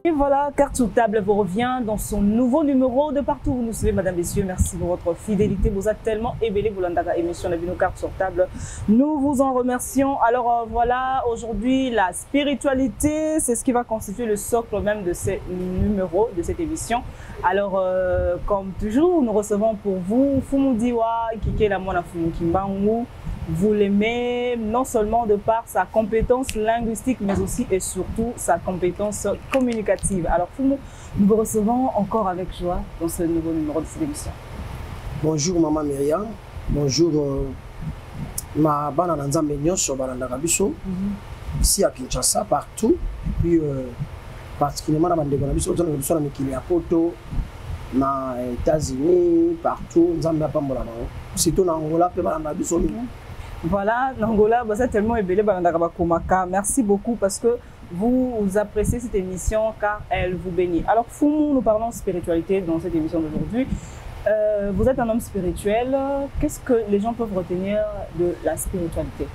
Et voilà, Carte sur table vous revient dans son nouveau numéro de partout. Vous nous suivez, mesdames, messieurs. Merci pour votre fidélité. Vous êtes tellement éveillés pour la émission de nos Cartes sur table. Nous vous en remercions. Alors voilà, aujourd'hui, la spiritualité, c'est ce qui va constituer le socle même de ces numéros, de cette émission. Alors, comme toujours, nous recevons pour vous Fumu Diwa, Kike Lamona Fumu Kimbangu. Vous l'aimez non seulement de par sa compétence linguistique, mais aussi et surtout sa compétence communicative. Alors, Fumu, nous vous recevons encore avec joie dans ce nouveau numéro de cette émission. Bonjour, Maman Myriam. Bonjour, ma banane Mignon sur Balandarabiso. Ici à Kinshasa, partout. Et puis, particulièrement dans Bandeganabiso, dans le qui est à Poto, dans les États-Unis, partout. Surtout dans Angola, puis Balandarabiso. Voilà, l'Angola, c'est tellement ébélé. Merci beaucoup parce que vous appréciez cette émission car elle vous bénit. Alors, Fumu, nous parlons spiritualité dans cette émission d'aujourd'hui. Vous êtes un homme spirituel. Qu'est-ce que les gens peuvent retenir de la spiritualité?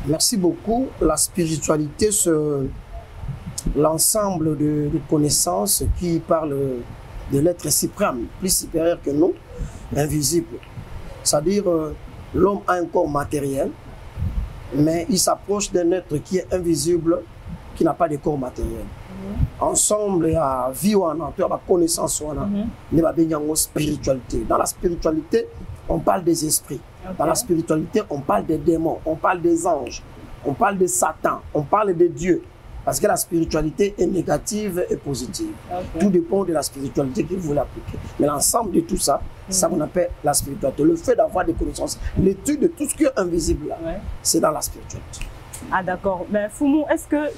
Merci beaucoup. La spiritualité, c'est l'ensemble de connaissances qui parlent de l'être suprême, plus supérieur que nous, invisible. C'est-à-dire, l'homme a un corps matériel, mais il s'approche d'un être qui est invisible, qui n'a pas de corps matériel. Ensemble, il y a vie, il y a connaissance, il y a spiritualité. Dans la spiritualité, on parle des esprits. Dans la spiritualité, on parle des démons, on parle des anges, on parle de Satan, on parle de Dieu. Parce que la spiritualité est négative et positive. Tout dépend de la spiritualité que vous voulez appliquer. Mais l'ensemble de tout ça, c'est ça qu'on appelle la spiritualité. Le fait d'avoir des connaissances, l'étude de tout ce qui est invisible, c'est dans la spiritualité. Ah d'accord. Mais Fumu, est-ce que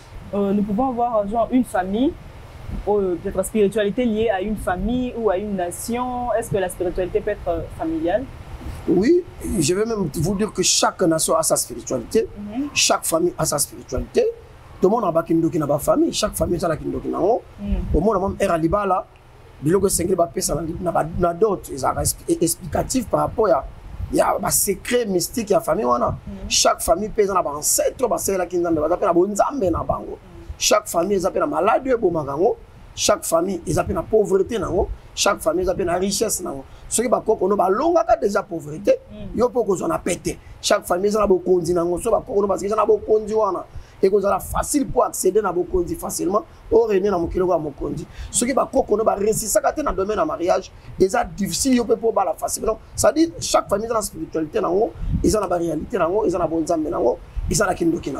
nous pouvons avoir genre une famille, peut-être la spiritualité liée à une famille ou à une nation? Est-ce que la spiritualité peut être familiale? Oui, je vais même vous dire que chaque nation a sa spiritualité, chaque famille a sa spiritualité. Tout le monde a une famille, chaque famille a une famille. Au monde, même Eralibala, bilogo sengeli ba pesa na d'autres explicatifs par rapport à un secret mystique ya famille wana. Chaque famille pesa na ba ancêtre ba sela kinzambe ba pena bonzambe na bango. Chaque famille a pena maladie bo magango, chaque famille a pena pauvreté nango, chaque famille a pena richesse nango. Ce qui ba koko no ba longa ka déjà pauvreté, yo poko zo na pété. Chaque famille a bo kondi nango, so ba koko no ba na bo kondi wana. Et que vous avez facile pour accéder à Bokondi facilement, ou revenir dans Mokilo à Mokondi. Ce qui va qu'on va réussir ça dans le domaine du mariage, et ça difficile, on peut pas la facilement. Ça dit chaque famille dans la spiritualité, ils ont la réalité, ils ont la bonne âme, ils ont la kindoki.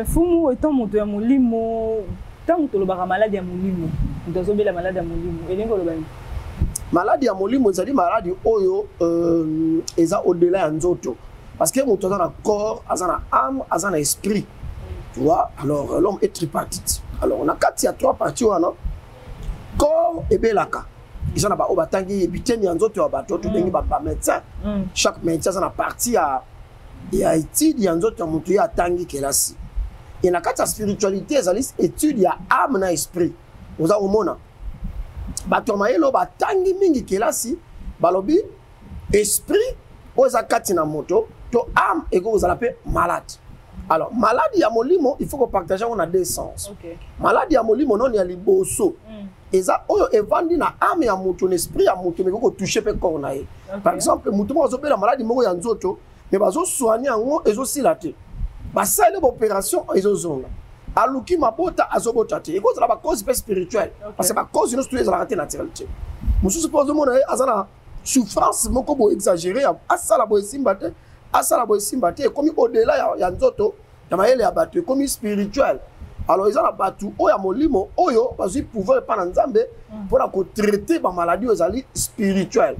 Fumu étant mon tour molimo, tant que le bar maladie à molimo, nous avons la maladie à molimo. Et les golobani. Maladie à molimo, c'est-à-dire maladie oyo, ils ont au-delà d'anzoto. Parce que mon tour a corps, a une âme, a un esprit. Tu vois, alors l'homme est tripartite. Alors on a quatre, il y a trois parties. Corps et belaka. Ils ont un batangi, et puis il y a un autre médecin. Chaque médecin a une partie à étude, il y a un autre qui a tangi qui est là. Il y a quatre spiritualité, il y a étude, il y a âme et esprit. Vous avez au monde. Batomaelo batangi mingi qui est là. Balobi, esprit, vous avez quatre na moto. To âme et que vous allez malade. Alors, maladie à molimo, il faut que partager on a deux sens. Maladie à molimo, non, il y a les bosso. Et ça, on est vendu na âme et à mon esprit, à mon mais qu'on touche pas corps. Par exemple, mouton a opéré la maladie, moi, il y a un autre, mais ils ont soigné en haut et aussi la tête. Bah, ça, c'est l'opération, ils ont zone. Aluki mabota, azobotate. Et cause la cause spirituelle. Parce que la cause, nous, c'est la raté naturalité. Nous supposons que azana souffrance, mon combo exagéré, à ça la boîte simbate. Asala boy simbate comme au-delà ya nzoto ya maele ya batu comme spirituel. Alors ils ont la batu o ya molimo oyo parce qu'ils pouvaient pas nzambe pour la traiter ba maladie aux ali spirituel.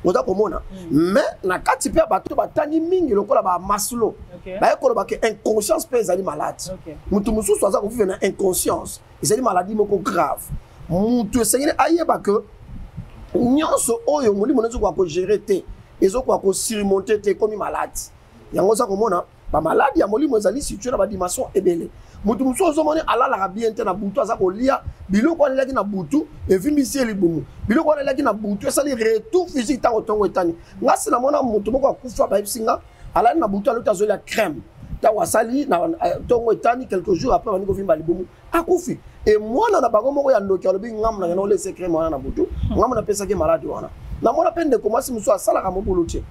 Oza komona mais na kati pe batu batani mingi lokola ba maslo. Ba ekolo ba ke inconscience pe ezali malade. Mutu mususu aza ko vivre na inconscience. Ezali maladie moko grave. Mutu esengeli ayeba que nyonso oyo molimo nezo ko gérer te. Ils ont surmonté comme malade. Il y a un malade, il y a molimo ezali situé dans la dimension ébélé. mutu musozo moni alala bien te na butu aza kolia biloko wana laki na butu evimbisi libumu biloko wana laki na butu esali retour physique tango tongo etani ngasi na mona mutu moko akufa ba episinga alali na butu alota zolia crème tango asali na tongo etani quelques jours après bani ko vimba libumu akufi et mwana na bango moko ya ndoki alobi ngamu na le secret mwana na butu ngamu na pesa ke malade wana na mona pende commencer muso asala ka mobulu te.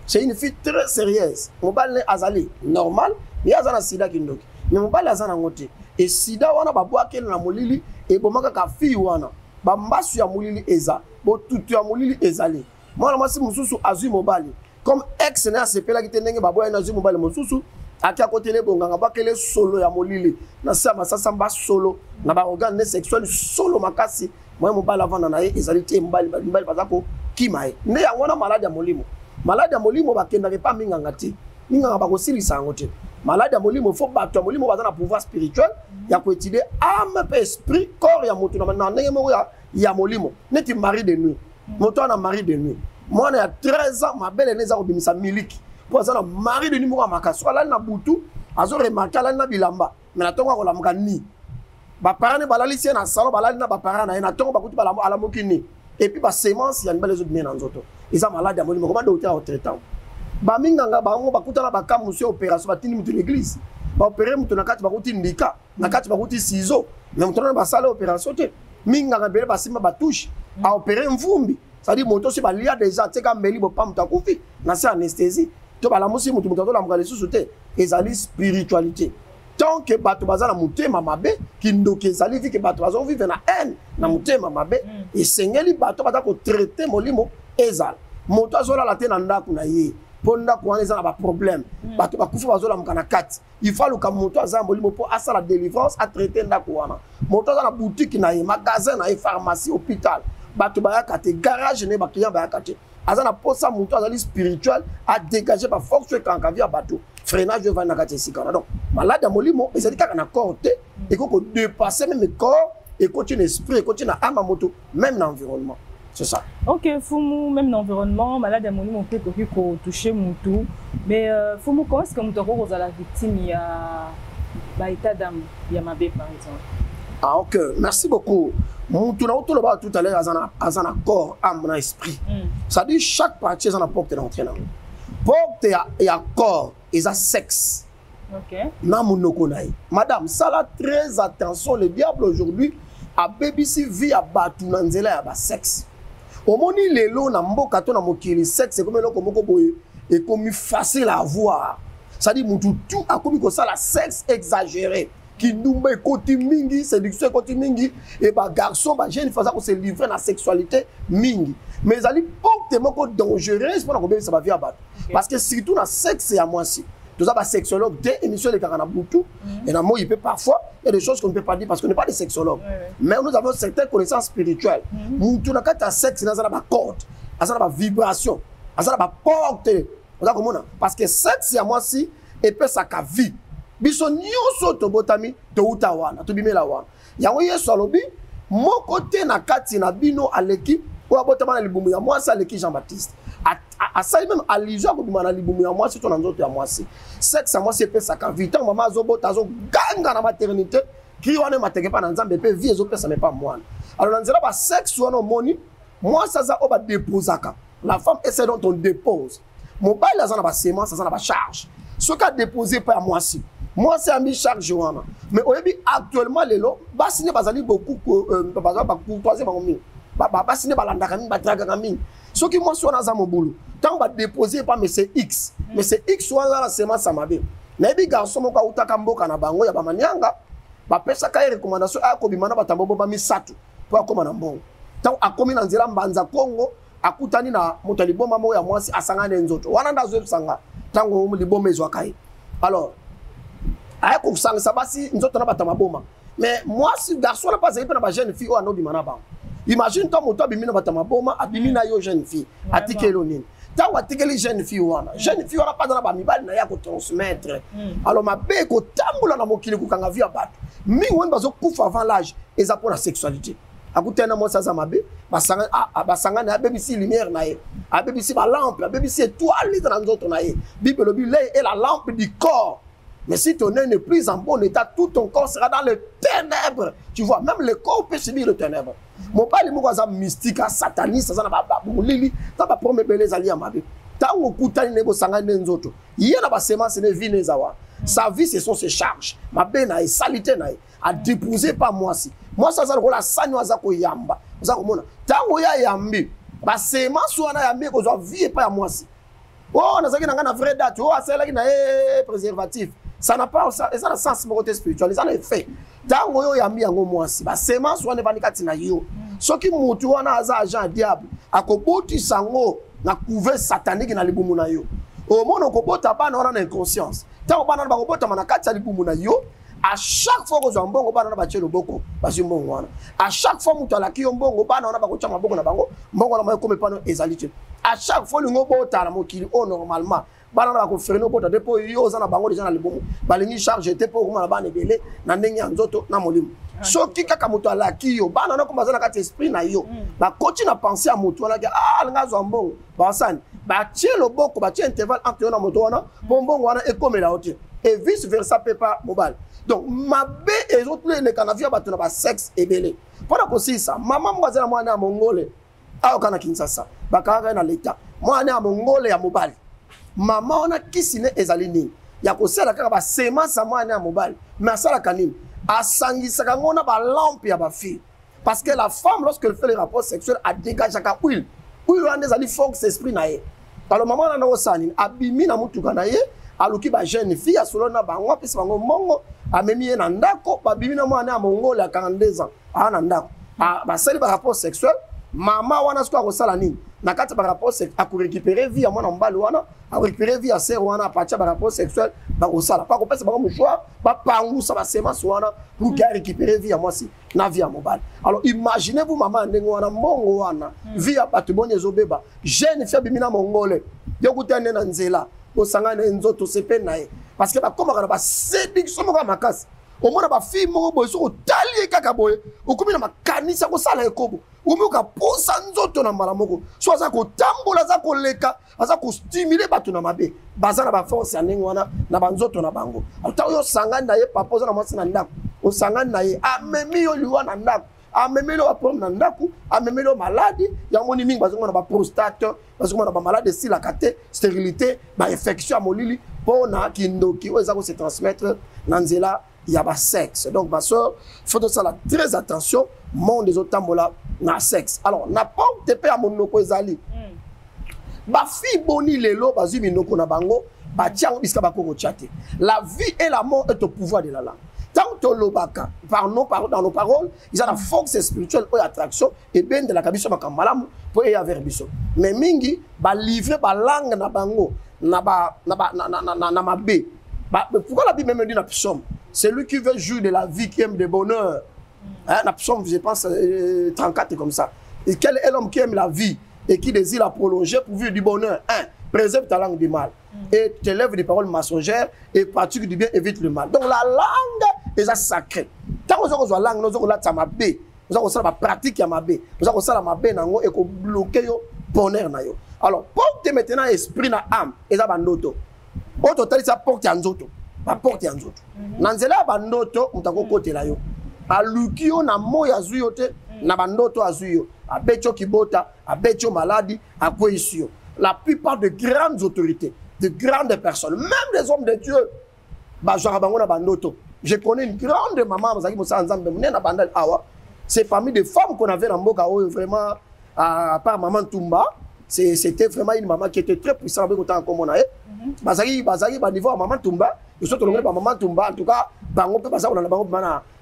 C'est une fille très sérieuse. Mobile azali normal, mais azana sida kindoki. Mais mobile azana ngote. Et sida wana babwa kele na molili et bomaka ka fille wana. Ba mbasu ya molili eza, bo tutu ya molili ezali. Mwana masi mususu azui mobile. Comme ex na sepela ki tenenge babwa na azui mobile mususu aki a côté le bonganga ba kele solo ya molili. Na sama sasa mba solo na ba organe sexuel solo makasi. Moi mobile avant na ye ezali te mobile bazako kimae. Ne ya wana malade ya molimo. Malade ya molimo bakendaka pa minganga te minganga bakosilisa yango te malade ya molimo faut bato ya molimo baza na pouvoir spirituel ya koétudier âme pe esprit corps ya moto na ndenge moko ya molimo neti mari de nuit moto ana mari de nuit mwana ya 13 ans mabele neza kobimisa miliki po aza na mari de nuit moko makaso alali na butu azo remarquer alali na bilamba mais na tongo akolamuka ni baparane balalisi na salon balali na baparane na ye na tongo bakuti alamuki ni et puis ba sémence ya mbele zo bien na nzoto isa malade ya molimo comment docteur au traitant ba minganga bango bakutana baka monsieur opération batini mutu l'église ba opérer mutu na kati bakuti ndika na kati bakuti ciseaux mais mutu na basala opération te minganga bele basima batouche a opérer mvumbi ça dit moto si balia déjà teka mbeli bo pam takufi na sa anesthésie to bala musi mutu to la mukale susu te ezali spiritualité tant que bato bazana mutema mabe kindoki ezali vi que bato bazo vivre na haine na mutema mabe et sengeli bato batako traiter molimo ezal moto azola la te na ndako na ye ponda ko wana ba problème bato bakufa bazola mukana kati il faut le moto azambo limo po asa la délivrance a traiter ndako wana moto azana boutique na ye magasin na ye pharmacie hôpital bato bayaka te garage ne ba client bayaka te azana posa moto azali spirituel a dégager ba force quand via bato freinage va na kati sikana donc malade ya molimo ezali kaka na corps te et ko dépasser même corps et continue esprit et continue âme moto même dans l'environnement. C'est ça. Ok, Fumu, même dans l'environnement, malade à mon peut toucher mon tout. Mais Fumu, comment est-ce que vous avez la victime il y a état d'âme, il y a ma bébé par exemple? Ah ok, merci beaucoup. Mon tout à l'heure, à un corps, âme, esprit. Ça dit chaque partie a une porte d'entrée. Porte et un corps, et un sexe. Ok. Madame, ça là, très attention, le diable aujourd'hui a BBC vie à Batu Nanzela à sexe. Au moni lelo na mboka to na mokili sexe comme eloko moko boye et comme facile à voir. Ça dit mutu tout a comme ko ça la sexe exagéré qui ndumba ekoti mingi séduction ekoti mingi et ba garçon ba jeune faza ko se livrer na sexualité mingi. Mais ali porte moko dangereuse pour na ko ça va vie à Batu. Parce que surtout na sexe ya mwasi. Tout ça, sexologue, des émissions de Karanaboutou, et dans moi, il peut parfois, il y a des choses qu'on ne peut pas dire parce qu'on n'est pas des sexologues. Mais nous avons certaines connaissances spirituelles. Nous, tout le cas, sexe, nous avons des cordes, nous avons des vibrations, nous avons des portes. Parce que sexe, c'est à moi si, et puis ça a vie. Bison, nous sommes tous botami, de Outawana, de Bimelawan. Il y a un peu de salobi, mon côté, na kati, na bino, à l'équipe, ou à botama, na moi, c'est à l'équipe Jean-Baptiste. À ça même allusion ko bimana libumu ya mwasi to na nzoto ya mwasi sexe ya mwasi pe saka vita mama azobota azo ganga na maternité ki wana mateke pa na nzambe pe vie ezopesa me pa mwana alors na nzela ba sexe wana moni moi ça za oba déposaka la femme essaie dont on dépose mobile azana ba sémence azana ba charge ce qu'a déposé pa mwasi mwasi a mis charge wana mais oyebi actuellement lelo ba signé bazali beaucoup ba courtoisie ba ngomi ba signé ba landaka mi ba traga ngami ce qui moi sur dans mon boulot tant on va déposer pas mais c'est X mais c'est X soit dans la semence ça m'a bien mais bi garçon mo ka utaka mboka na bango ya ba manyanga ba pesa ka recommandation a ko bimana batambo ba misatu pour akoma na mbongo tant akomi na nzela mbanza Kongo akutani na moto liboma mo ya mwasi asanga nzoto wana ndazo sanga tango liboma ezwa kai alors aya ko sanga sabasi nzoto na batama boma mais moi si garçon na pas na ba jeune fille o anobi mana bango. Imagine toi moto abimina batama boma abimina yo jeune fille atikelo nini tant atikeli jeune fille wana pas dans ba mibali na ya ko transmettre alors ma be ko tambola na mokili ko kanga via bato mi won bazo kufa avant l'âge eza pour la sexualité akutena mo ça mabe basanga na BBC lumière na ye a BBC ba lampe a BBC étoile dans notre na ye bible est la lampe du corps Mais si ton œil n'est plus en bon état, tout ton corps sera dans les ténèbres. Tu vois, même le corps peut subir les ténèbres. Mon père, il m'a dit mystique, sataniste, ça n'a pas de problème, belé zali amabe. Tant au kutani nebo sangane nzoto. Il y a pas semence ne vie ne zawa. Sa vie ce sont ses charges. Ma bena et salité na a déposé pas moi si. Moi ça ko la sanyo azako yamba. Za ko mona. Tant ya yambi. Ba semence wana yambi ko zo vie pas moi si. Oh na zaki na ngana vraie date. Oh ça là qui na préservatif. Ça n'a pas ça n'a sens mon côté spirituel. Ça n'a fait. Tant yo yambi yango moi si. Ba semence wana ba nikati na yo. Soki mutu wana aza agent diable. Akoboti sango na couvert satanique na libumu na yo. Au moment où on a une inconscience. Tant qu'on a une yo, à chaque fois que vous avez un bon, on a un boko. À chaque fois que vous avez un bon, on a un boko. À chaque fois que vous avez un boko, normalement, banana ko freno bota depo yo za na bango déjà na libumu balingi charge te po kuma na bana belé na ndenge ya nzoto na molimo soki kaka moto alaki yo banana ko mazana kati esprit na yo ba koti na penser à moto na nga zo mbongo ba sani ba tie loboko ba tie intervalle entre yo na moto wana bonbongo wana ekomela ote et vice versa pepa mobile donc mabe et autres les canavia ba tuna ba sexe ebele pona ko sisa mama mwaza na mwana mongole au kana Kinshasa ba kanga na leta mwana mongole ya mobile maman on a kisine ezalini ya kosala kaka ba semence mwana ya mobile mais asala kanini asangisaka ngona ba lampe ya ba fille parce que la femme lorsqu'elle fait les rapports sexuels a dégagé ka huile wana ezali force esprit na ye alors maman na osani abimi na mutuka na ye aluki ba jeune fille asolo na bango pesa bango mongo amemi ye na ndako babimi na mwana ya mongole ya 42 ans ana ndako ba sali ba rapport sexuel maman wana siko akosala nini na kati ba rapport sexuel ako récupérer vie ya mwana mbali wana a récupérer vie ya sœur wana a partir ba rapport sexuel ba kosala pa kopesa bango mouchoir ba pangusa ba semence wana pour récupérer vie ya mwasi na vie ya mobali. Alors imaginez-vous maman ndenge wana mbongo wana vie ya bato bonye zobeba jeune fille bimina mongole yo kutane na nzela osangana nzoto sepe nae parce que ba komaka ba séduction moko makasi au moins ba fille moko boye so tali kaka boye okumi na makanisa ko sala ekobo omuka posa nzoto na mala moko so aza ko tambola za ko leka aza ko stimuler bato na mabe bazana ba force ya ndenge wana na banzoto na bango ata yo sangana na ye papa na mwasi na ndako o sangana na ye amemi yo liwa na ndako amemi lo apom na ndako amemi lo maladi ya moni mingi bazonga na ba prostate bazonga na ba malade si la kate stérilité ba infection molili pona kindoki o eza ko se transmettre na nzela ya ba sexe. Donc ma soeur, faut de ça là très attention monde des autres tambola na sexe. Alors na pas te pe a monoko ezali. Ba fi boni lelo bazumi noko na bango ba tiango biska ba ko chatter. La vie et la mort est au pouvoir de la langue. Tant que l'obaka par dans nos paroles, ils ont la force spirituelle ou attraction et bien de la kabiso makamalam pour y avoir biso. Mais mingi ba livrer ba langue na bango na mabe. Pourquoi la Bible même dit la psaume? C'est lui qui veut jouir de la vie, qui aime le bonheur. Hein, la psaume, je pense, 34 comme ça. Et quel est l'homme qui aime la vie et qui désire la prolonger pour vivre du bonheur? Préserve ta langue du mal. Et t'élève des paroles mensongères et pratique du bien, évite le mal. Donc la langue est sacrée. Tant que nous avons la langue, nous avons la tamabé. Nous avons la pratique à mabé. Nous avons la mabé et qu'on bloque le bonheur. Alors, porte maintenant esprit na âme et ça va noto. Au total, ça porte en zoto. Ba porte en zoto. Nanzela bandoto mutako kote la yo. Alukio na moya zuyo te na bandoto azuyo. Abecho kibota, abecho maladi, akoisio. La plupart de grandes autorités, de grandes personnes, même des hommes de Dieu, je connais une grande maman, c'est parmi des femmes qu'on avait dans Mboka, vraiment, à part Maman Toumba, c'était vraiment une maman qui était très puissante avec autant comme on a. Bazari, niveau à Maman Toumba, je suis tombé par Maman Toumba, en tout cas, bango peut passer dans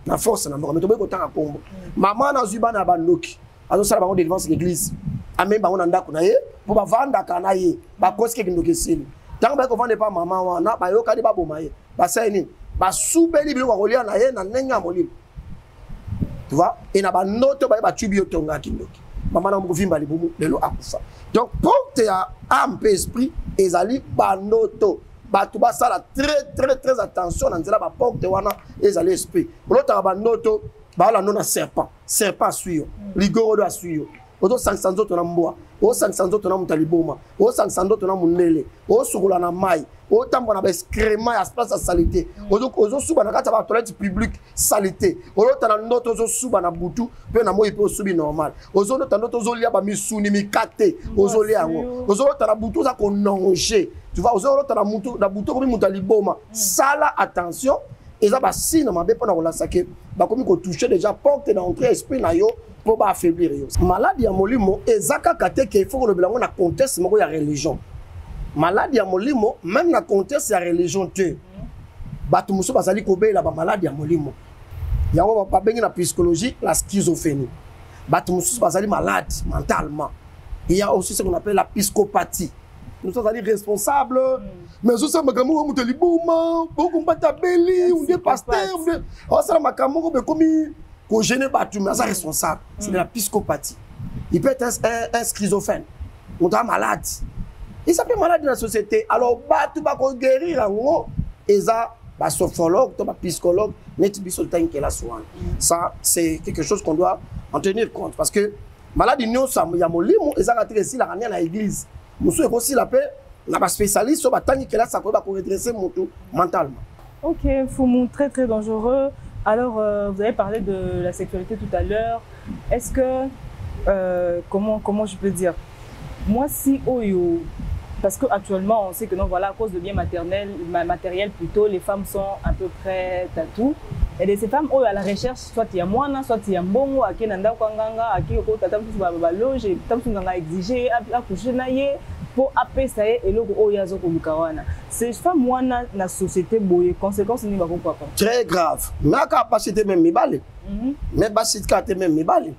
la force, mais tombé autant à Combo. Maman n'a pas na bandoki, alors ça bango devant l'église. Amé bango nanda kunaye, pour vendre kanaye, ba koske kindokesili. Tant ba ko vendre pas maman wana, ba yo kadi ba bomaye. Ba ça ni, ba soubeli bilo ko lia na ye na nenga molimo. Tu vois? Et na ba noto ba tubi otonga kindoki. Maman na muvimba libumu lelo akufa. Donc porte ya âme esprit ezali banoto. Batu ba sala très attention na nzela ba porte wana ezali esprit. L'autre ba noto ba la non serpent. Serpent suyo. Ligoro do suyo. Oto 500 autres na mboa. O 500 autres na mutaliboma. O 500 autres na munele. O sukula na mai. autant on a excrément à espace à saleté ozo suba na kata ba toilette publique saleté autant na ndoto ozo suba na butu pe na moi pe subi normal ozo ndoto ozo lia ba misuni mikate ozo lia ngo ozo na butu za ko nonger tu vois ozo na mutu na butu ko mi muta liboma sala attention et ça ba signe mabe pona ko la sake ba komi ko toucher déjà porte d'entrée esprit na yo pour ba affaiblir yo maladie ya molimo ezaka kate ke il faut que le bilango na contexte moko ya religion. Maladie ya molimo même na contexte ya religion te bato muso bazali kobela ba maladie ya molimo yango ba bengi na psychologie la schizophrénie bato muso bazali malade mentalement. Il y a aussi ce qu'on appelle la psychopathie. Nous sommes allés responsables mais aussi makambo ko muteli boma boko mbata beli on est pasteur on ça makambo ko komi ko gêner bato mais ça responsable c'est de la psychopathie. Il peut être un schizophrène on est malade. Il s'appelle malade dans la société. Alors, tu vas guérir en et ça, sophrologue, psychologue, ça, c'est quelque chose qu'on doit en tenir compte. Parce que maladie, il y a molimo, et ça, c'est la à l'église. Nous sommes aussi la paix, la spécialiste, sur la qui là, ça peut redresser mentalement. Ok, Foumou, très très dangereux. Alors, vous avez parlé de la sexualité tout à l'heure. Est-ce que, comment je peux dire, moi, si Oyo. Parce qu'actuellement, on sait que non, voilà, à cause de biens matériels plutôt, les femmes sont à peu près à tout. Et de ces femmes, à la recherche, soit il y a moana, soit il y a mbongo, à qui nanda kwanganga, à qui oko tatam tout ba loge, tatam tout nganga exiger, à coucher naie pour appeler ça et le oyazo ko lukawana. Ces femmes moana na société boye, conséquences ni ba ko papa. Très grave. Na capacité même mibale. Mais basite même mibale.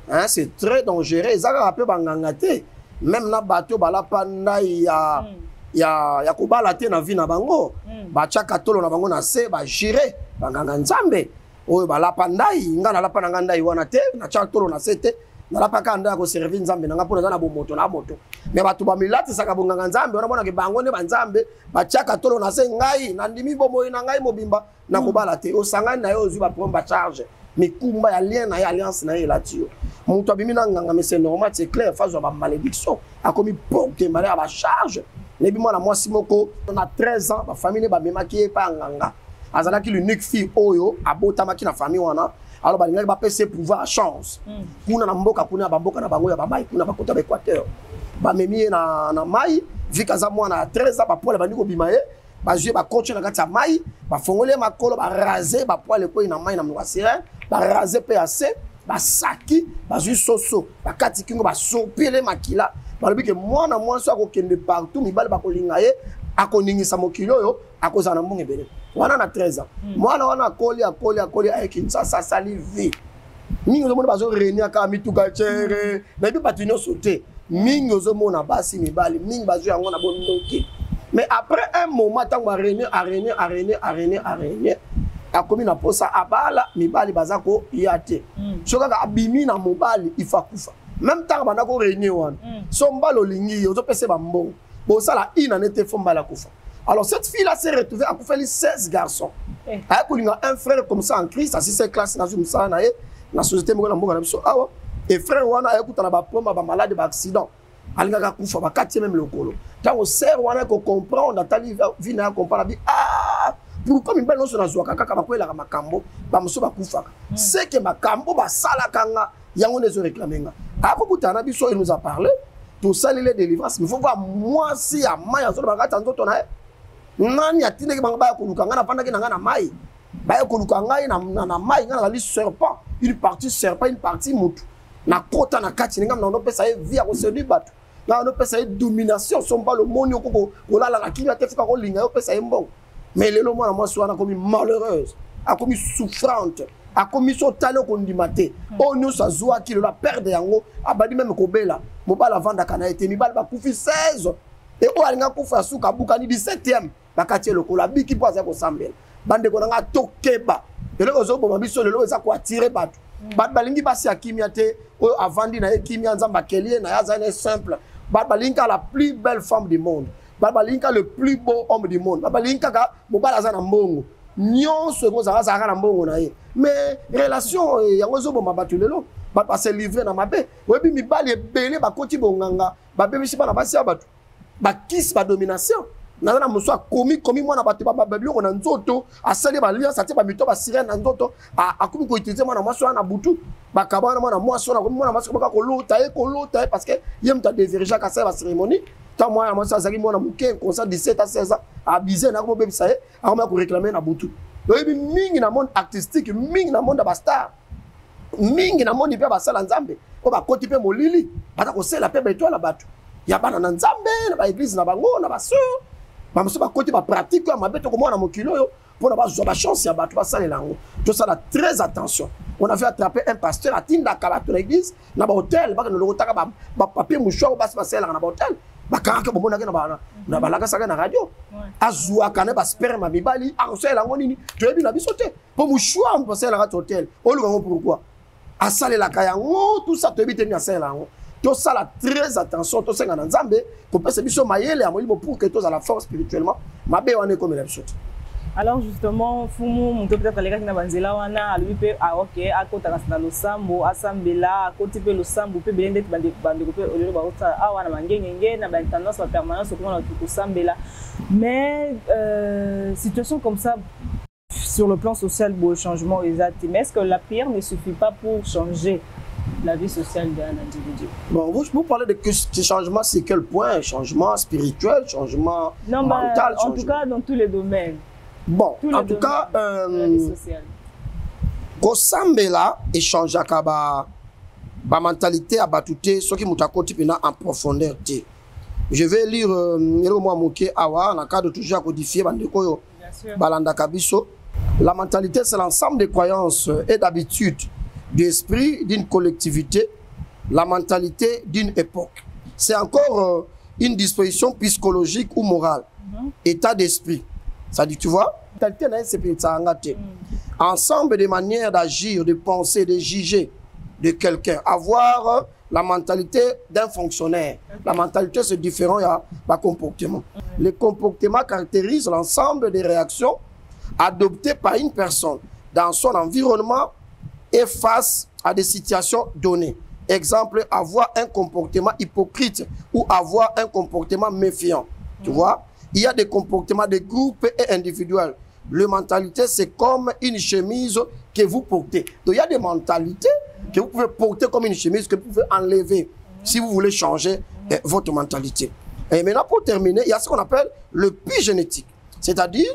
Hein, c'est très dangereux. Ça rappelle banganga te. Même na bateau bala panda ya kubala te na vie na bango ba chaka tolo na bango na se ba jire banganga nzambe oyo bala panda ngana la panda nganda iwana te na chaka tolo na se te na la pakanda ko servir nzambe na ngapona na bomoto na moto mais batu ba milati saka bonganga nzambe ona bona ke bango ne banzambe ba chaka tolo na se ngai na ndimi bomo na ngai mobimba na kubala te o sangani na yo ozu ba prendre ba charge mikumba ya lien na ya alliance na ye là-dessus. Mon toi bimina nganga mais c'est normal, c'est clair, face à ma malédiction a commis porte malheur à ma charge. Les bimona la moi simoko on a 13 ans, ma famille ba mema qui est pas nganga. Azala qui l'unique fille oyo abotama ki na famille wana. Alors ba ngaka ba pese pouvoir à chance. Kuna na mboka kuna ba mboka na bango ya ba mai kuna ba kota ba Équateur. Ba memi na mai vika za mwana 13 ans ba pola ba ndiko bimaye. Ba jouer ba coach na kati ya mai, ba fongole makolo ba raser ba poile ko ina mai na mwasira, ba raser PAC. Basaki bazui soso bakati kingo basopele makila balobi ke mwana mwasi akokende partout mibale bakolinga ye akoningisa mokilo yo akozana mbonge bele wana na 13 ans mwana wana akoli Kinshasa sali vie mingi ozomona bazo réunir aka mituka chere na bi batunyo sauter mingi ozomona basi mibale mingi bazo yango na bondoki mais après un moment tant ba réunir akomi na posa abala mibali bazako yate soka abimi na mobali ifakufa même temps bana ko réunir wana so mbalo lingi ozo pese ba mbongo bo sala ina nete fombala kufa. Alors cette fille là s'est retrouvée à faire 16 garçons a kolinga un frère comme ça en Christ assis cette classe na zumsa na ye na société mo na mbongo na biso awa et frère wana ayekuta na ba poma ba malade ba accident alinga kufa ba kati même lokolo tango sœur wana ko comprendre atali vie na comprendre bi pourquoi mibali non sona zwaka kaka bakwela makambo ba muso bakufaka c'est que makambo ba sala kanga yango nezo réclamer nga akokutana biso il nous a parlé tout ça les délivrances mais faut voir moi si à maya so bakata nzoto na nani atinde ke banga ba koluka nga na panda ke nga na mai ba koluka nga na mai nga na li serpent une partie serpent une partie mutu na kota na kati nga na pesa vie à se batu na pesa domination son pas le monde ko kolala la kinya te fuka ko linga yo pesa mbongo. Mais le moment moi soit comme malheureuse, a comme souffrante, a comme son talent qu'on dit maté. On nous sa joie qui la perdre yango, abadi même ko bela, mo ba la vendre kana été mi bal ba kufi 16. Et o alinga kufa suka bukani 17e, ba katie lokola biki poza ko sambel. Bande ko nga tokeba. Et le ozo bo mabiso le lo za ko attirer batu. Bat balingi basi akimia te, o avandi na ekimia nzamba kelie na ya zane simple. Bat balinga la plus belle femme du monde. Babalinka le plus beau homme du monde. Babalinka ka mobala za na mbongo. Nyonso ko za na mbongo na ye. Mais relation yango zo bomba batulelo. Ba se livrer na mabe. Webi mibali ebele ba koti bonganga. Ba bebisi ba na basi abatu. Ba kiss ba domination. nazana muso komi mwana bato babiloko na nzoto asali balliance atie bamito basirene na nzoto akomi koutilize mwana mwasi wana na butu bakabana mwana mwasi wana komi mwana mwasi baka kolota ye parce que ye mutu adévirige akasala bacérémonie ta mwana mwasi azali mwana moke constat 17 à 16 ans abusé na komobebisa ye akomaya koréclame na butu oyebi mingi na monde artistique mingi na monde ya bastar mingi na monde mpe basala nzambe po bakoti mpe molili bata kosala mpe baetoile bato ya bana na nzambe na baeglise na bango na baseur bamosusu bakoti bapratique ya mabe tokomona mokili oyo mpona bazwa bachance ya bato basalela yango tosala très attention. On avait attrapé un pasteur à tindaka bato na église na bahotel baka nolokotaka bapapier mouchoir basi basalelaka na bahotel bakangaka bomonaki na balakasaka na radio azwaka na basperme mibali akosalela yango nini toyebi na biso te mpo mouchoir basalelaka ti hotel oluka yango pourquoi asalelaka yango tout ça toyebi te nini asalela yango. Tout ça là très attention, tout ça dans Nzambe, pour que biso mayele à molimo pour que tous à la force spirituellement, mabe wane comme la chose. Alors justement, fumu mto peut-être les gars qui na banzela wana alupe OK akota kasna lo sambo asambela akoti pe lo sambo pe belende bande ko pe olelo ba ota awana mangengenge na ba tendance à permanence comment on sambela. Mais situation comme ça sur le plan social, beau changement exact. Mais est-ce que la prière ne suffit pas pour changer la vie sociale d'un individu? Bon, vous parlez de changement, c'est quel point? Changement spirituel, changement mental? En tout cas, dans tous les domaines. Bon, en tout cas, la vie sociale. Kosambela échange à ba mentalité à batouté, ce qui m'a côté en profondeur. Je vais lire moi moké awa na cadre toujours codifié bandeko balanda kabiso. La mentalité, c'est l'ensemble des croyances et d'habitudes d'esprit d'une collectivité, la mentalité d'une époque. C'est encore une disposition psychologique ou morale, état d'esprit. Ça dit, tu vois, ensemble de manières d'agir, de penser, de juger de quelqu'un, avoir la mentalité d'un fonctionnaire. La mentalité, c'est différent, il y a un comportement. Le comportement caractérise l'ensemble des réactions adoptées par une personne dans son environnement et face à des situations données. Exemple, avoir un comportement hypocrite ou avoir un comportement méfiant. Tu vois, il y a des comportements de groupe et individuels. La mentalité, c'est comme une chemise que vous portez. Donc, il y a des mentalités que vous pouvez porter comme une chemise que vous pouvez enlever si vous voulez changer votre mentalité. Et maintenant, pour terminer, il y a ce qu'on appelle le puits génétique. C'est-à-dire,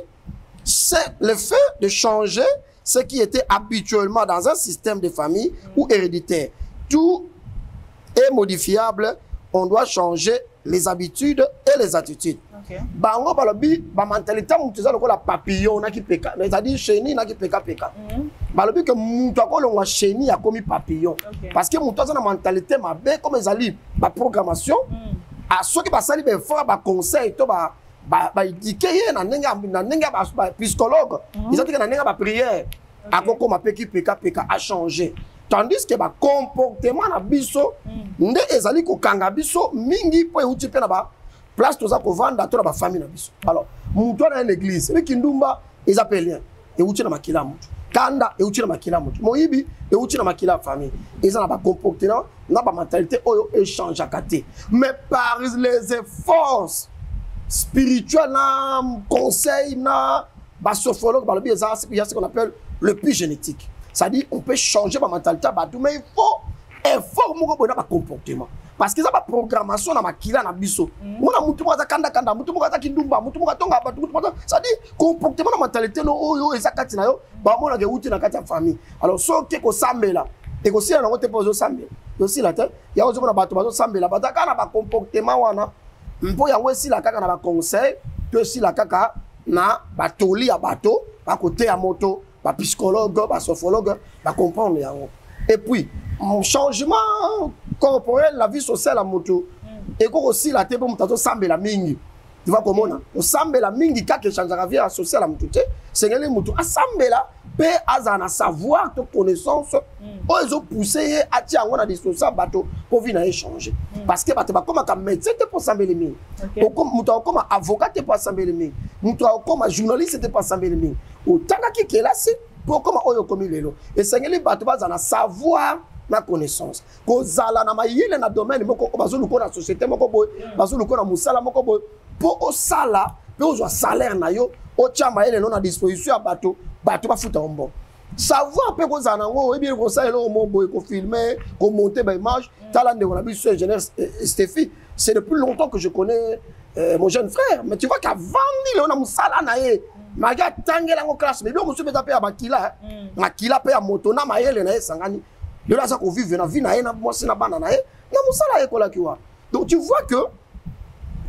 c'est le fait de changer ce qui était habituellement dans un système de famille ou héréditaire. Tout est modifiable, on doit changer les habitudes et les attitudes. Bango balobi ba mentalité mutu za lokola papillon na ki peka, c'est-à-dire chenille na ki peka. Balobi que mutu akolongwa chenille ya komi papillon parce que mutu za na mentalité mabe comme ezali ba programmation a soki ba sali be fort ba conseil to ba indiquer na nenga ba psychologue, ils ont dit que na nenga ba prière akoko ma peki peka a changé. Tandis que ba comportement na biso nde ezali ko kanga biso mingi po euti pe na ba place tous à vendre dans la famille. Alors, mon toit dans l'église, mais Kindumba, ils appellent rien. Et où tu as makila moutou. Kanda, et où tu as makila moutou. Moïbi, et où tu as makila famille. Ils ont pas comportement, n'a pas mentalité, oh, échange à côté. Mais par les efforts spirituels, conseils, bah, sophrologue, bah, il y a ce qu'on appelle le puits génétique. C'est-à-dire, on peut changer ma mentalité, mais il faut effort pour avoir un comportement. Parce que ça va programmation na makila na biso. Mona mutu mo za kanda, mutu mo za kindumba, mutu mo za tonga ba, mutu mo za ça dit comportement na mentalité no oyo ezakati na yo, ba mona ke uti na kati ya famille. Alors so ke ko sambela, e ko sila na ngote pozo sambela. Yo sila te, ya ozo na bato bazo sambela, bataka na ba comportement wana. Mpo yango sila kaka na ba conseil, to sila kaka na batoli ya bato, ba côté ya moto, ba psychologue, ba sophrologue, ba comprendre yango. Et puis mon changement corporel, la vie sociale à moto. Et aussi la tête pour moto sambe la mingi. Tu vois comment on a sambe la mingi quand que change la vie sociale à moto. C'est que les motos à sambe la paix à savoir ton connaissance. Ils ont poussé à tirer on a des sociaux bateau pour venir échanger. Parce que bateau comme un médecin pour sambe les mingi. Comme moto comme avocat pour sambe les mingi. Moto comme journaliste pour sambe les mingi. Autant qui est là c'est pour comme oyo comme il est là. Et c'est que les bateaux à savoir na connaissance ko zala na mayele na domaine moko bazulu ko na société moko boy bazulu ko na musala moko boy po osala pe ozwa salaire na yo otia mayele non à disposition ya bato ba futa ombo savoir pe ko zana ngo e bien ko sa elo mo boy ko filmer ko monter ba image tala ndeko na biso ingénieur Stéphie c'est depuis longtemps que je connais mon jeune frère mais tu vois qu'avant il on a musala na ye maga tangela ngo classe mais donc monsieur beta pe abakila makila pe ya moto na mayele na ye sangani de là ça ko vivre na vie na ye na mwasi na bana na ye na musala ye ko la kiwa donc tu vois que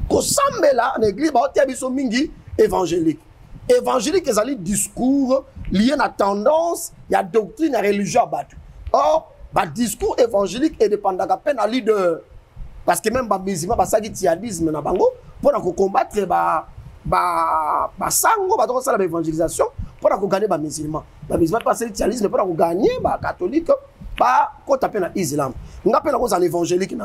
ko sambela na église ba otia biso mingi évangélique ezali discours lié à la tendance, il y a doctrine et religion à battre. Or, le discours évangélique est dépendant de peine à leader. Parce que même les musulmans, ils tiadisme pour combattre les sango, pour l'évangélisation, pour gagner les musulmans. Les musulmans passent le tiadisme pour gagner les catholiques, pour taper l'islam. On appelle les évangéliques.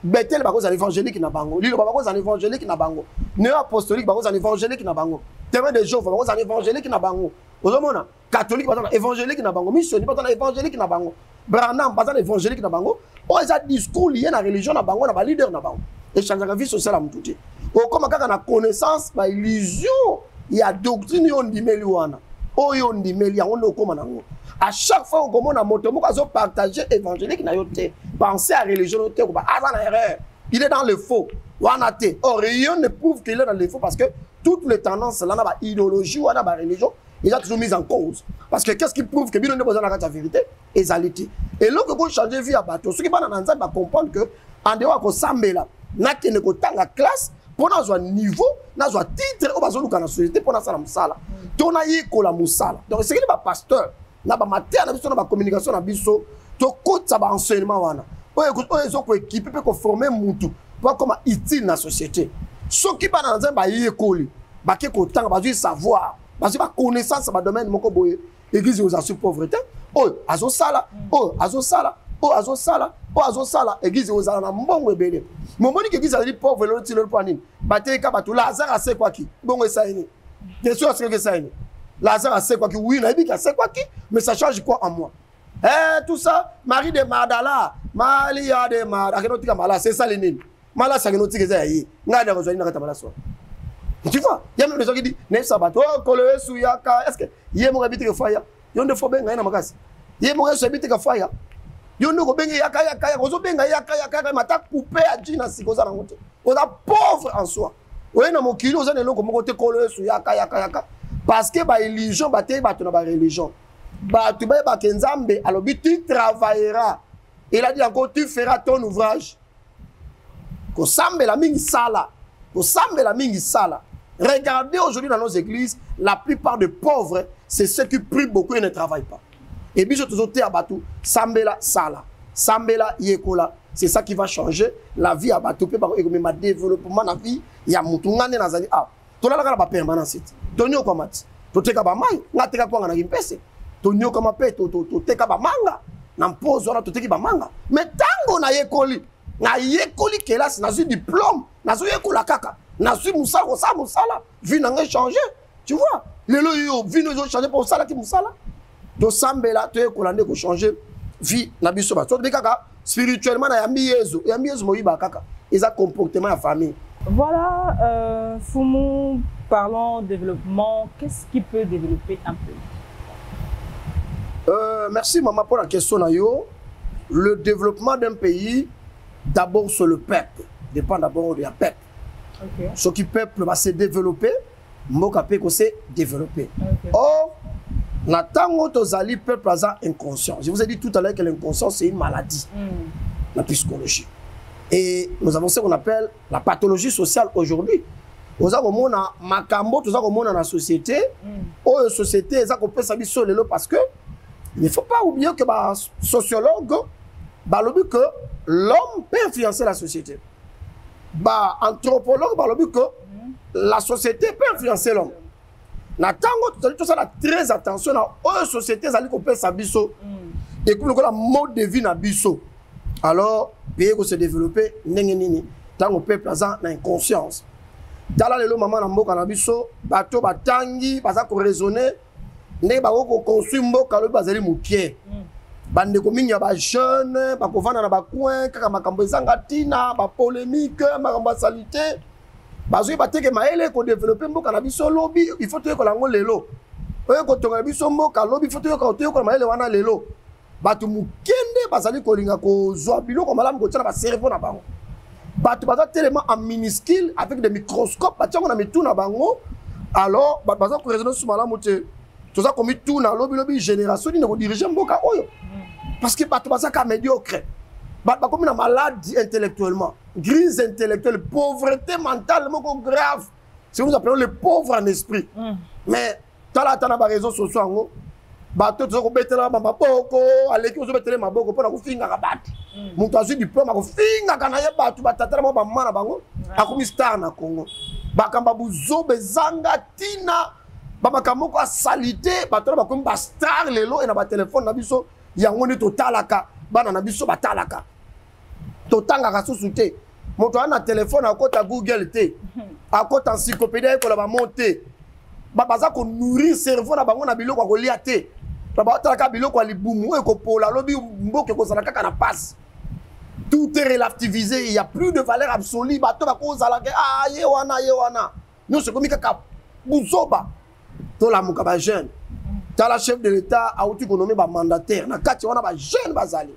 Bethel ba cause évangélique na bango lilo ba cause évangélique na bango néo apostolique ba cause évangélique na bango témoin de Jéhovah ba cause évangélique na bango ozomona catholique ba évangélique na bango missionnaire ba évangélique na bango Branham ba évangélique na bango o eza discours lié na religion na bango na ba leader na bango échange la vie sociale mututi o comme kaka na connaissance ba illusion ya doctrine yo ndimeli wana oyo ndimeli yango ndokoma nango. À chaque fois qu'on a moto, on partager évangélique na yote, penser à religion yote, erreur. Il est dans le faux. Or rien ne prouve qu'il est dans le faux parce que toutes les tendances là, la idéologie ou la religion, ils ont toujours mis en cause. Parce que qu'est-ce qui prouve que bien on a besoin de la vérité, égalité. Et là que vous changez vie à bateau, ceux qui vont dans va comprendre que en dehors de Sambela, n'a qu'une la classe pour un niveau, n'a un titre au besoin de la société pour ça la musala. Donc on a eu la musala. Donc c'est qu'il va pasteur. Na ba matière na biso na ba communication na biso to kotsa ba enseignement wana oyo ko équipe pe ko former mutu pour comme utile na société soki ba na nzemba yekoli ba ke ko tanga ba ju savoir ba ju ba connaissance ba domaine moko boye église aux assu pauvreté azo sala église aux na mbongo ebele momoni ke église ali pauvre lo tilo po nini ba te ka ba to Lazare ase kwa ki bongo esaini question est-ce que esaini Lazare a c'est quoi qui oui, c'est quoi qui mais ça change quoi en moi? Tout ça, Marie de Magdala, Maria de Magdala, c'est ça les nines. Mala ça nous tire ça yi. Ngada rejoindre na katabala so. Tu vois, il y a même des gens qui disent ne sabato kolo suyaka est-ce que yé mo habite que faya. Yonde fo benga na makasi. Yé mo habite que faya. Yonde ko benga yaka ko zo benga yaka mata couper a jina sikoza na ngote. On a pauvre en soi. Oui na mokili oza neloko moko te kolo yaka. Parce que ba religion ba te ba to na ba religion ba tu ba kenzambe alobi tu travailleras. Il a dit encore tu feras ton ouvrage. Ko sambe la mingi sala. Regardez aujourd'hui dans nos églises, la plupart des pauvres, c'est ceux qui prient beaucoup et ne travaillent pas. Et puis je te dis à Batou, sambela sala, sambela yekola. C'est ça qui va changer la vie à Batou. Mais ma développement la vie, il y a mutungane nazali ah. Tola la ba permanence. Tonyo komati. To teka ba mai, na teka kwa na gimpese. Tonyo kama pe to teka ba manga. Na mpozo na to teki ba manga. Mais tango na yekoli kelas na su diplôme, na su yekola kaka. Na su musala, vie n'a changé. Tu vois? Lelo yo vie nous changer pour ça là qui musala. To sambela to yekola ndeko changer vie na biso ba. To kaka spirituellement na yambi yezo moyiba kaka. Ils a comportement à famille. Voilà, Fumu, parlons développement. Qu'est-ce qui peut développer un peu? Merci maman pour la question. Le développement d'un pays, d'abord sur le peuple, dépend d'abord de la peuple. Okay. Ce qui peuple va se développer, Mokapé ko se développer. Okay. Or, Natango Tozali peuple a inconscient. Je vous ai dit tout à l'heure que l'inconscience c'est une maladie, la psychologie. Et nous avons ce qu'on appelle la pathologie sociale aujourd'hui. Nous avons makambo, nous avons dans la société. La société, parce que il ne faut pas oublier que les sociologues disent que l'homme peut influencer la société. Les anthropologues disent que la société peut influencer l'homme. Tout ça, très attention à la société, qui peut s'abisso. Et que le mode de vie n'abisso. Alors, pays qui se développer, tant que peuple a inconscience. Dans la maman na mboka na biso, bato batangi, baza ko raisonner, ne ba ko construire mboka lo bazali mukie. Bande ko minya ba jeune, ba ko vana na ba coin, kaka makambo ezanga tina, ba polémique, makambo salité. bazoyi bateke mayele ko développer mboka na biso lobby il faut toyekola yango lelo oyo kotonga biso mboka lobby il faut toyekola mayele wana lelo bato mukende bazali kolinga kozwa biloko malamu kotia na bacerveau na bango bato baza tellement en minuscule avec des microscopes batiango na mitu na bango alors baza koraisonne su malamu te toza komi tuna lobi génération nini kodirige mboka oyo parce que bato baza ka médiocre bakomi na maladie intellectuellement grise intellectuelle pauvreté mentale moko grave c'est nous appelons les pauvres en esprit mais tala na ba réseaux sociaux yango bato toza kobetela maboko aleki ozobetele maboko mpona kofingaka bato moto azwi diplôme akofingaka na ye bato batatala mo bamama na bango akomi star na Congo bakamba buzobe ezanga ntina bamakambo moko asali te bato na bakomi bastar lelo e na batelefone na biso yango nde totalaka bana na biso batalaka totangaka susu te moto ana telefone akota Google te akota encyclopédie ayekola bamo te baza konourrir cerveau na bango na biloko akolia te batalaka biloko ya libumu ekopola lobi mboka ekozala kaka na passe tout est relativisé il y a plus de valeur absolue bato bakozalaka ye wana nyonso ekomi kaka buzoba tolamuka bajeune tala chef de l'état auti konomi bamandataire na kati wana bajeune bazali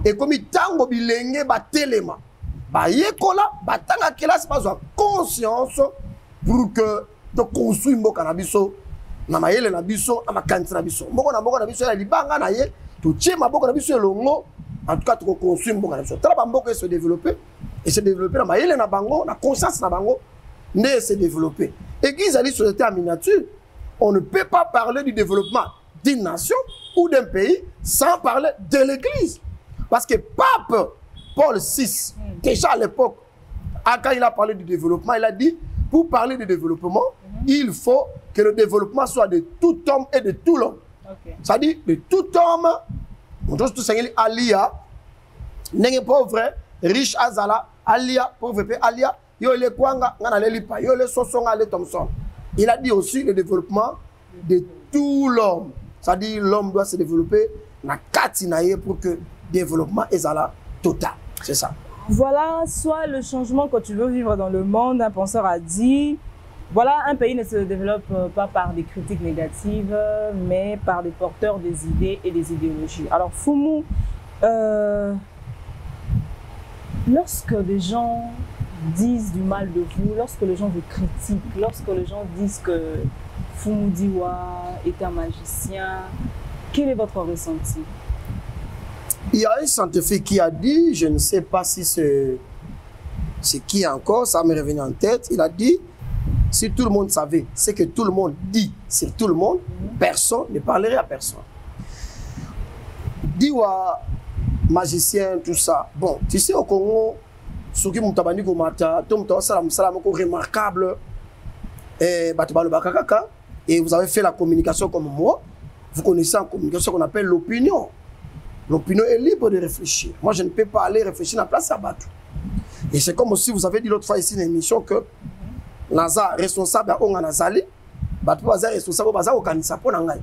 ekomi ntango bilenge batelema bayekola batanga kelasi bazwa conscience pour que toconstruire mboka na biso na mayele na biso na makanisi na biso mboka na biso ya libanga na ye totie maboko na biso elongo en tout cas toconstruire mboka na biso tala bamboka se développer na mayele na bango na conscience na bango nde se développer église ali société en miniature on ne peut pas parler du développement d'une nation ou d'un pays sans parler de l'église parce que pape Paul VI déjà à l'époque quand il a parlé du développement il a dit pour parler de développement il faut que le développement soit de tout homme et de tout l'homme. C'est-à-dire de tout homme, on doit tout s'engager alia, n'est pauvre, riche azala, alia, pauvre alia, yo le kwanga, ngana le lipa, yo le sosonga le Thompson. Il a dit aussi le développement de tout l'homme. C'est-à-dire l'homme doit se développer na katinaye pour que le développement ezala total. C'est ça. Voilà, soit le changement que tu veux vivre dans le monde, un penseur a dit. Voilà, un pays ne se développe pas par des critiques négatives, mais par des porteurs des idées et des idéologies. Alors, Fumu, lorsque les gens disent du mal de vous, lorsque les gens vous critiquent, lorsque les gens disent que Fumu Diwa est un magicien, quel est votre ressenti? Il y a un scientifique qui a dit, je ne sais pas si c'est qui encore, ça m'est revenu en tête, il a dit, si tout le monde savait ce que tout le monde dit sur tout le monde, personne ne parlerait à personne. Diwa, magicien, tout ça. Bon, tu sais, au Congo, ce qui m'a dit remarquable, et vous avez fait la communication comme moi, vous connaissez en communication qu'on appelle l'opinion. L'opinion est libre de réfléchir. Moi, je ne peux pas aller réfléchir à la place à Batou. Et c'est comme si vous avez dit l'autre fois ici dans l'émission que Naza responsable à Onga Nazali, Batou Baza responsable Baza Okanisa pour Nangai.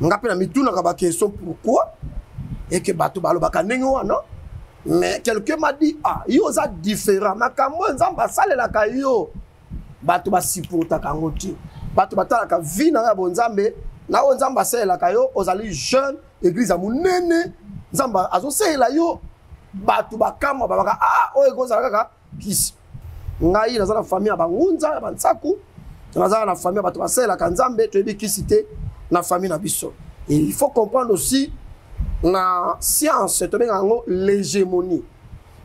Ngapena mituna ka ba question pourquoi et que Batou Balo Bakanengo non. Mais quelqu'un m'a dit ah yo za différent makambo nzamba sale la kayo Batou ba sipota kangoti. Batou batala ka vie na bonzambe na onzamba sale la kayo ozali jeune église amunene nzamba azo sale la yo Batou bakama babaka ah o egoza kaka kisi. Ngai naza na famille bangunza bansaku naza na famille bato basela kanzambe toyebi kisite na famille na biso. Et il faut comprendre aussi la science l'hégémonie.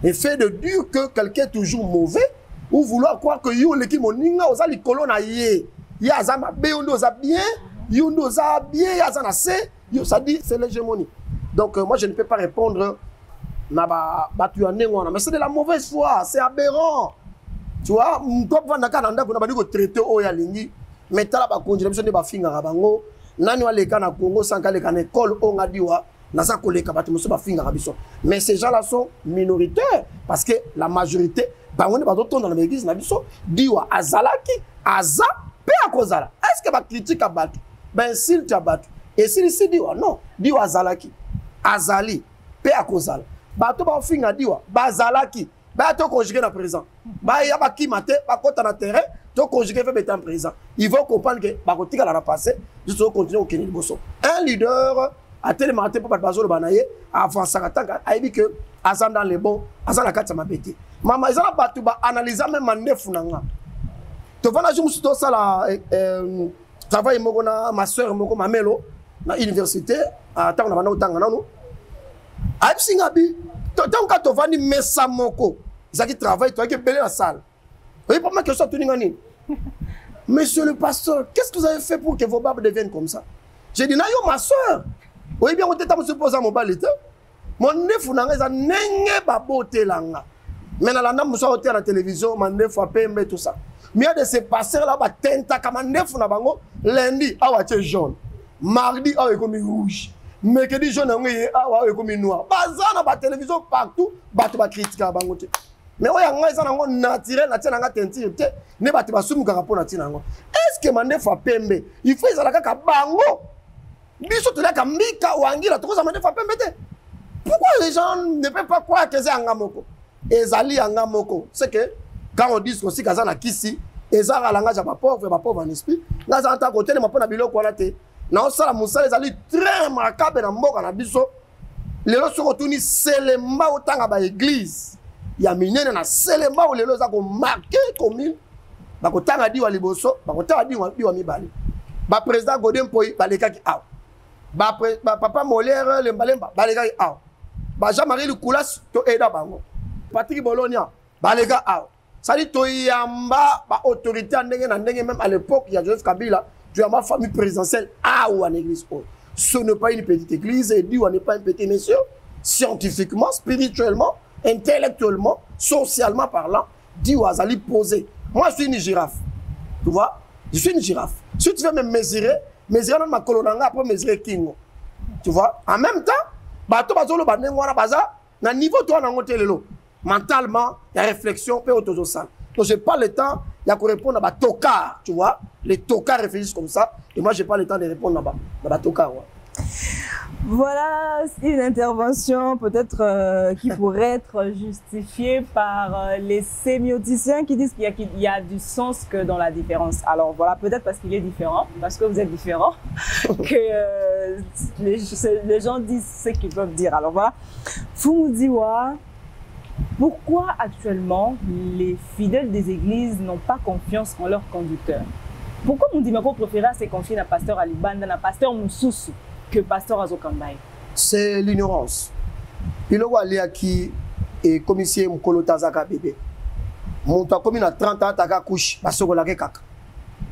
Le fait de dire que quelqu'un est toujours mauvais ou vouloir croire que yo leki moninga oza likolo na ye ya zama be ondo za bien yondo za bien ya zana se yo ça dit c'est l'hégémonie. Donc moi je ne peux pas répondre na batu ya nengwana mais c'est de la mauvaise foi, c'est aberrant. Tu vois, comme on a traité au Yalingi, mais tu as congelé de Bafinga Bango, Nani Waleka na Congo, Sankaleka na école, on a dit, Nasa Koleka Batimuso Bafinga Rabiso. Mais ces gens-là sont minoritaires parce que la majorité, on est pas d'autres dans l'église, Nabiso, Diwa Azalaki, Aza, Pea Kozala. Est-ce que ma critique a battu? Ben, s'il t'a battu. Et s'il ici Diwa, non, Diwa Azalaki, Azali, Pea Kozala. Bato Bafinga Diwa, Bazalaki. Bah, tu conjugué dans présent. Bah, il y a pas qui maté, pas quand on a terrain, tu conjugué fait mettre en présent. Ils vont comprendre que, bah, quand tu as passé, juste continuer au Kenya Bosso. Un leader, à tel matin, pour pas de le banaye, avant ça, a dit que, Azan dans les bons, Azan la carte, ça m'a pété. Maman, ils ont pas tout analyser même en neuf nanga. Tu vas je me suis dit ça là, travail ma soeur, ma melo, na université, à temps on a maintenant temps non. Aïe singabi, tant que tu vas ni messa moko, ça qui travaille, toi qui belé la salle. Oui, pas ma question tout n'ingani. Monsieur le pasteur, qu'est-ce que vous avez fait pour que vos babes deviennent comme ça? J'ai dit, nayo ma soeur. Oui bien, on était à me poser à mon balité. Mon neuf nanga ça nenge babote langa. Mais dans la dame, vous sortez à la télévision, mon neuf fois PMB tout ça. Mais il y a de ces pasteurs là, tenta comme neuf na bango, lundi, ah ouais, jaune. Mardi, ah ouais, comme rouge. Mercredi, jaune, ah ouais, comme noir. Bazar na télévision partout, batu ba critique à bango. Mais ouais, on est en naturel, na tiens na teinture, ne batu ba sumu karapo na tiens. Est-ce que mon neuf fois PMB, il faut ça la kaka bango? Biso tu la kamika wangira, tu ça mon neuf fois PMB. Pourquoi les gens ne peuvent pas croire que c'est un gamoko? Ezali un gamoko. C'est que quand on dit aussi que ça na kisi, ezara langage ba pauvre en esprit. Là ça entend côté les mapona biloko wana te. Na osala musala ezali très remarquable na mboka na biso. Lelo soko tuni selemba otanga ba église. Ya minene na selemba o lelo za ko marquer commune. Ba ko tanga di wa liboso, ba ko tanga di wa mibali. Ba président Godin Poyi ba lekaki aw. Ba papa Molière le mbalemba ba lekaki aw. Ba Jean-Marie Lucoulas to eda bango. Patrick Bologna ba lega aw. Ça dit to yamba ba autorité ndenge na ndenge même à l'époque il y a Joseph Kabila, tu as ma famille présidentielle à ou en église. Ce n'est pas une petite église et dit on n'est pas un petit monsieur. Scientifiquement, spirituellement, intellectuellement, socialement parlant, dit ou azali posé. Moi je suis une girafe. Tu vois? Je suis une girafe. Si tu veux me mesurer dans ma colonanga après mesurer kingo. Tu vois? En même temps, bato bazolo bandengo wana baza na niveau toi na ngotelelo. Mentalement, il y a réflexion, peut autosal. Donc, je n'ai pas le temps de répondre à ma tocard, tu vois. Les tocards réfléchissent comme ça. Et moi, je n'ai pas le temps de répondre à ma tocard. Ouais. Voilà une intervention peut-être qui pourrait être justifiée par les sémioticiens qui disent qu'il y a du sens que dans la différence. Alors voilà, peut-être parce qu'il est différent, parce que vous êtes différent, que les gens disent ce qu'ils peuvent dire. Alors voilà, Fumudiwa. Pourquoi actuellement les fidèles des églises n'ont pas confiance en leur conducteur? Pourquoi Moundimako préfère se confier à pasteur Alibanda, à pasteur Moussoussou, que pasteur Azokambaye? C'est l'ignorance. Il y a qui est commissaire Mkolo Tazaka bébé. Mon temps comme il a 30 ans, taka couche, parce que la kaka.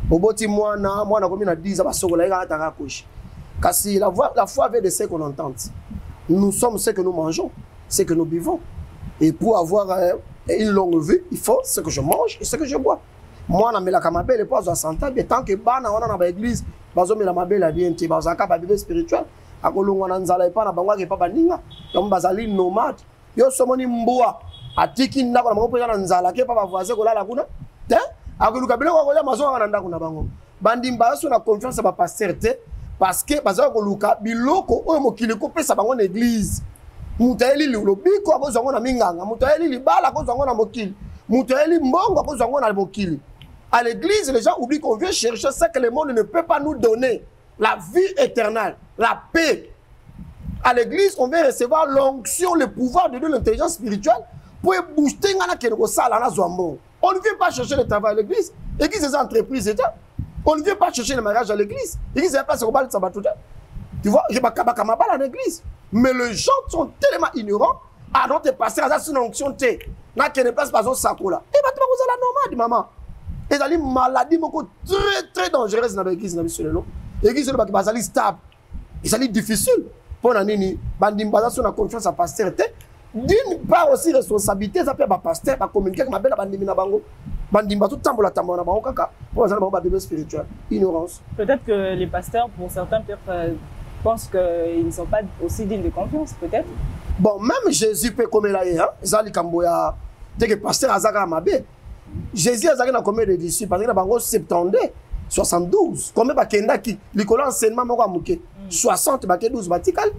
Au bout de moi, comme il a 10 ans, parce que la taka couche. Car la foi avec de ce qu'on entend. Nous sommes ce que nous mangeons, ce que nous buvons. Et pour avoir une longue vie, il faut ce que je mange et ce que je bois. Moi, je suis ma belle épouse à santé, mais tant que bana on a dans l'église, bazo me la ma belle bien te bazo ka ba bébé spirituel, akolonga na nzala epa na bangwa ke pa baninga, donc bazali nomade. Yo somoni mboa, atiki ndako na bango na nzala ke pa ba voisin ko la kuna. Te, akoluka bele ko ya mazo na ndako na bango. Bandimba so na confiance ba pasteur te parce que bazo ko luka biloko o mokili ko pesa bango na église. Mutaeli lobiko akozango na minganga, mutaeli libala akozango na mokili, mutaeli mbongo akozango na mokili. À l'église, les gens oublient qu'on vient chercher ce que le monde ne peut pas nous donner, la vie éternelle, la paix. À l'église, on vient recevoir l'onction, le pouvoir de Dieu, l'intelligence spirituelle pour booster ngana kenoko sala na zwambo. On ne vient pas chercher le travail à l'église, l'église des entreprises état. On ne vient pas chercher le mariage à l'église, l'église est la place au bal de sabatouta. Tu vois, il y a à l'église. Mais les gens sont tellement ignorants. Ah non, t'es passé à ça, une onction, t'es. N'a qu'une place, pas au sac là. Et bah, tu vas la nomade, maman. Et ça, les maladies, très, très dangereuses dans l'église, dans l'église, c'est stable. Et ça, c'est difficile. Pour la nini, bandim, on a confiance à pasteur. D'une part aussi, responsabilité, ça peut être pasteur, à communiquer avec ma belle bandim, bandim, tout le temps, pour la tambour, on a kaka. Pour ça, on a bébé spirituel. Ignorance. Peut-être que les pasteurs, pour certains, peut-être. Pense qu'ils ne sont pas aussi dignes de confiance, peut-être. Bon, même Jésus peut comme là, Zali Kamboya, dès que pasteur Azaka Mabé, Jésus a combien de disciples? Parce qu'il a 70, 72. Combien de Kenda qui, l'école enseignement, 60, 12, Batikal.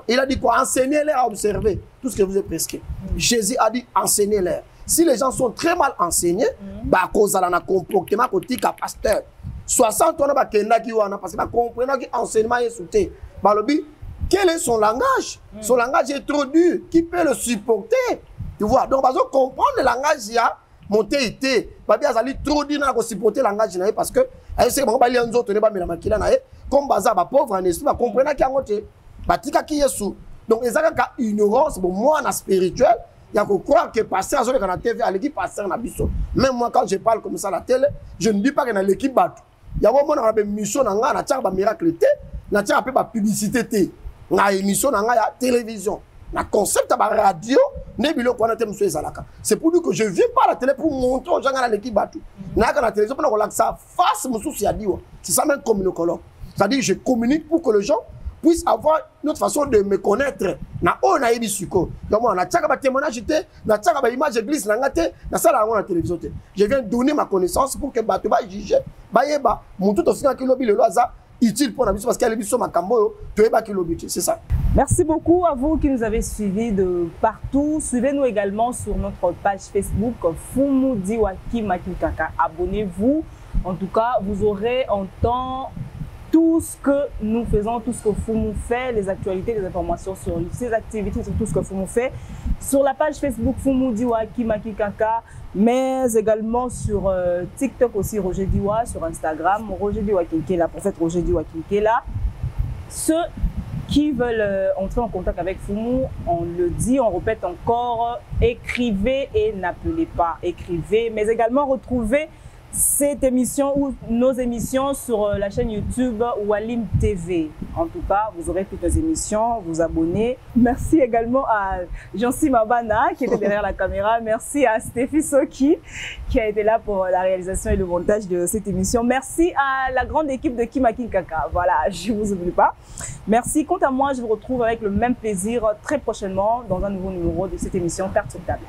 Il a dit quoi? Enseignez-leur à observer tout ce que vous avez prescrit. Jésus a dit enseignez-leur. Si les gens sont très mal enseignés, à cause de la comportement côté pasteur, 60 ans parce que comprenant que l'enseignement est sauté. Quel est son langage? Son langage est trop dur. Qui peut le supporter? Tu vois? Donc, parce que comprendre le langage, il y a monté été. Babi azali trop dur pour supporter le langage parce que c'est bon bali anzo to ne ba mela makila na comme baza ba pauvre en esprit ba comprendre qu'il y a ngote batika ki yesu. Donc ezaka ignorance bon moi en spirituel. Il y a que croire que pasteur a dans la TV, à l'équipe pasteur na biso. Même moi, quand je parle comme ça à la télé, je ne dis pas que dans l'équipe bateau. Il y a vraiment une mission dans la tchaka miracle, na tchaka pe ba publicité, na émission dans la télévision, na concept ba radio, ne bilo ko na te monsieur ezalaka. C'est pour dire que je viens pas à la télé pour montrer aux gens dans l'équipe bateau. Na ka na télévision pour que ça face monsieur si a dit. C'est ça même communication. C'est-à-dire que je communique pour que les gens puissent avoir notre façon de me connaître. Na o na yebi suko. Donc on a tchaka ba témoignage té, na tchaka ba image église na ngate, na sala na télévision té. Je viens donner ma connaissance pour que bato ba juger. Ba yeba, mon tout aussi ki lobi le loza utile pour la mission parce qu'elle est biso makambo to yeba ki lobi, c'est ça. Merci beaucoup à vous qui nous avez suivis de partout. Suivez-nous également sur notre page Facebook Fumu Diwaki Makikaka. Abonnez-vous. En tout cas, vous aurez en temps tout ce que nous faisons, tout ce que Fumu fait, les actualités, les informations sur ses activités, sur tout ce que Fumu fait, sur la page Facebook Fumu Diwaki Makikaka, mais également sur TikTok aussi, Roger Diwa, sur Instagram, Roger Diwa Kinkela, prophète Roger Diwa Kinkela. Ceux qui veulent entrer en contact avec Fumu, on le dit, on répète encore, écrivez et n'appelez pas, écrivez, mais également retrouvez cette émission ou nos émissions sur la chaîne YouTube Walim TV. En tout cas, vous aurez toutes nos émissions, vous abonnez. Merci également à Jancy Mabana qui était derrière la caméra. Merci à Stéphie Soki qui a été là pour la réalisation et le montage de cette émission. Merci à la grande équipe de Kimakin Kaka. Voilà, je ne vous oublie pas. Merci. Quant à moi, je vous retrouve avec le même plaisir très prochainement dans un nouveau numéro de cette émission Carte sur table.